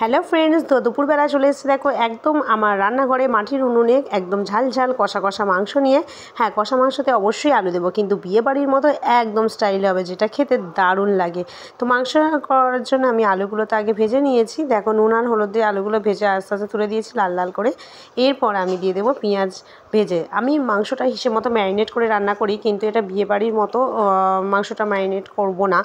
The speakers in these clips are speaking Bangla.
হ্যালো ফ্রেন্ডস, তো দুপুরবেলা চলে এসেছে দেখো একদম আমার রান্নাঘরে মাটির উনুনে একদম ঝাল ঝাল কষা কষা মাংস নিয়ে। হ্যাঁ, কষা মাংসতে অবশ্যই আলু দেবো, কিন্তু বিয়েবাড়ির মতো একদম স্টাইল হবে, যেটা খেতে দারুণ লাগে। তো মাংস করার জন্য আমি আলুগুলো তো আগে ভেজে নিয়েছি, দেখো নুন আর হলুদ দিয়ে আলুগুলো ভেজে আস্তে আস্তে তুলে দিয়েছি লাল লাল করে। এরপর আমি দিয়ে দেবো পেঁয়াজ ভেজে। আমি মাংসটা হিসেব মতো ম্যারিনেট করে রান্না করি, কিন্তু এটা বিয়েবাড়ির মতো মাংসটা ম্যারিনেট করব না,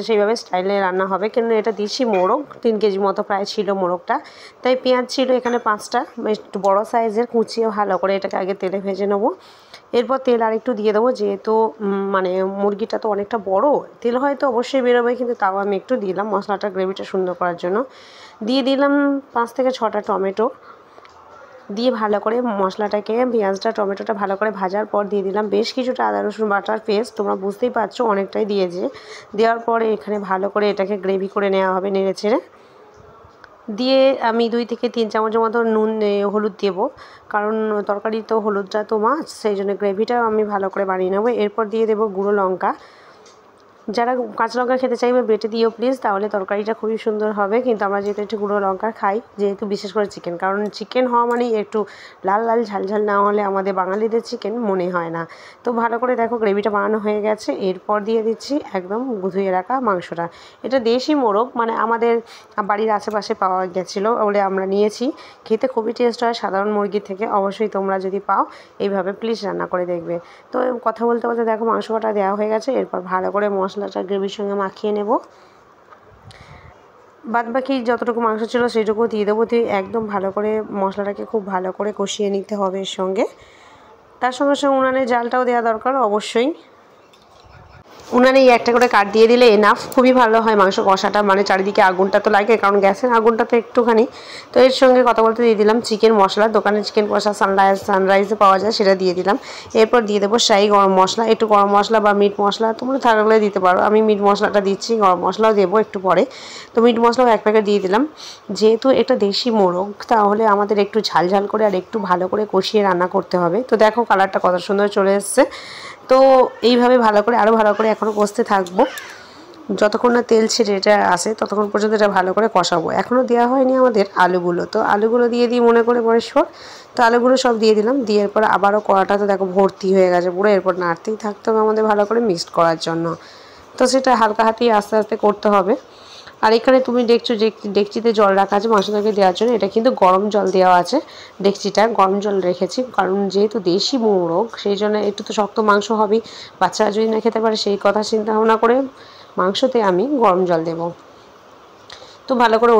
সেইভাবে স্টাইলে রান্না হবে। কেন এটা দেশি মোরগ, 3 কেজি মতো প্রায় ছিল মোরগটা, তাই পেঁয়াজ ছিল এখানে 5টা, একটু বড়ো সাইজের, কুচিয়ে ভালো করে এটাকে আগে তেলে ভেজে নেবো। এরপর তেল আর একটু দিয়ে দেবো, যেহেতু মানে মুরগিটা তো অনেকটা বড়, তেল হয়তো অবশ্যই বেরোবে, কিন্তু তাও আমি একটু দিলাম মশলাটা গ্রেভিটা সুন্দর করার জন্য। দিয়ে দিলাম 5 থেকে 6টা টমেটো, দিয়ে ভালো করে মশলাটাকে পেঁয়াজটা টমেটোটা ভালো করে ভাজার পর দিয়ে দিলাম বেশ কিছুটা আদা রসুন বাটার পেস্ট। তোমরা বুঝতেই পারছো অনেকটাই দিয়েছে। দেওয়ার পরে এখানে ভালো করে এটাকে গ্রেভি করে নেওয়া হবে নেড়ে ছেড়ে। দিয়ে আমি 2 থেকে 3 চামচের মতো নুন হলুদ দেবো, কারণ তরকারি তো হলুদটা তো মাছ, সেই জন্য গ্রেভিটাও আমি ভালো করে বানিয়ে নেবো। এরপর দিয়ে দেবো গুঁড়ো লঙ্কা, যারা কাঁচা লঙ্কা খেতে চাইবে বেটে দিও প্লিজ, তাহলে তরকারিটা খুবই সুন্দর হবে। কিন্তু আমরা যেহেতু একটু গুঁড়ো লঙ্কা খাই, যেহেতু বিশেষ করে চিকেন, কারণ চিকেন হওয়া মানেই একটু লাল লাল ঝাল ঝাল না হলে আমাদের বাঙালিদের চিকেন মনে হয় না। তো ভালো করে দেখো গ্রেভিটা বানানো হয়ে গেছে। এরপর দিয়ে দিচ্ছি একদম ধুয়ে রাখা মাংসটা। এটা দেশি মোরগ, মানে আমাদের বাড়ির আশেপাশে পাওয়া গেছিলো বলে আমরা নিয়েছি। খেতে খুবই টেস্ট হয় সাধারণ মুরগির থেকে। অবশ্যই তোমরা যদি পাও এইভাবে প্লিজ রান্না করে দেখবে। তো কথা বলতে বলতে দেখো মাংস কাটা দেওয়া হয়ে গেছে। এরপর ভালো করে মশলাটা গ্রেভির সঙ্গে মাখিয়ে নেব। বাদবাকি যতটুকু মাংস ছিল সেটুকু দিয়ে দেবো, দিয়ে একদম ভালো করে মশলাটাকে খুব ভালো করে কষিয়ে নিতে হবে এর সঙ্গে। তার সঙ্গে সঙ্গে উনানের জালটাও দেওয়া দরকার অবশ্যই। উনানে এই একটা করে কাঠ দিয়ে দিলে এনাফ, খুবই ভালো হয় মাংস কষাটা, মানে চারিদিকে আগুনটা তো লাগে, কারণ গ্যাসের আগুনটা তো একটুখানি। তো এর সঙ্গে কথা বলতে দিয়ে দিলাম চিকেন মশলা, দোকানের চিকেন কষা সানরাইজে পাওয়া যায়, সেটা দিয়ে দিলাম। এরপর দিয়ে দেবো শাহি গরম মশলা, একটু গরম মশলা বা মিট মশলা তোমরা থাকলে দিতে পারো, আমি মিট মশলাটা দিচ্ছি, গরম মশলাও দেবো একটু পরে। তো মিট মশলাও 1 প্যাকেট দিয়ে দিলাম। যেহেতু এটা দেশি মোরগ, তাহলে আমাদের একটু ঝাল ঝাল করে আর একটু ভালো করে কষিয়ে রান্না করতে হবে। তো দেখো কালারটা কত সুন্দর চলে এসছে। তো এইভাবে ভালো করে আরও ভালো করে এখনও কষতে থাকবো, যতক্ষণ না তেল ছেড়ে এটা আসে ততক্ষণ পর্যন্ত এটা ভালো করে কষাবো। এখনও দেওয়া হয়নি আমাদের আলুগুলো, তো আলুগুলো দিয়ে দিই মনে করে পরে শোর। তো আলুগুলো সব দিয়ে দিলাম, দিয়ে এরপর আবারও কড়াটা তো দেখো ভর্তি হয়ে গেছে পুরো। এরপর নাড়তেই থাকতে হবে আমাদের ভালো করে মিক্সড করার জন্য। তো সেটা হালকা হাতেই আস্তে আস্তে করতে হবে। আর এখানে তুমি দেখছো যে ডেকচিতে জল রাখা আছে মাংস তরকারি দেওয়ার জন্য, এটা কিন্তু গরম জল দেওয়া আছে। ডেকচিটা গরম জল রেখেছি, কারণ যেহেতু দেশি মোরগ সেই জন্য একটু তো শক্ত মাংস হবেই, বাচ্চারা যদি না খেতে পারে সেই কথা চিন্তা ভাবনা করে মাংসতে আমি গরম জল দেব। তো ভালো করে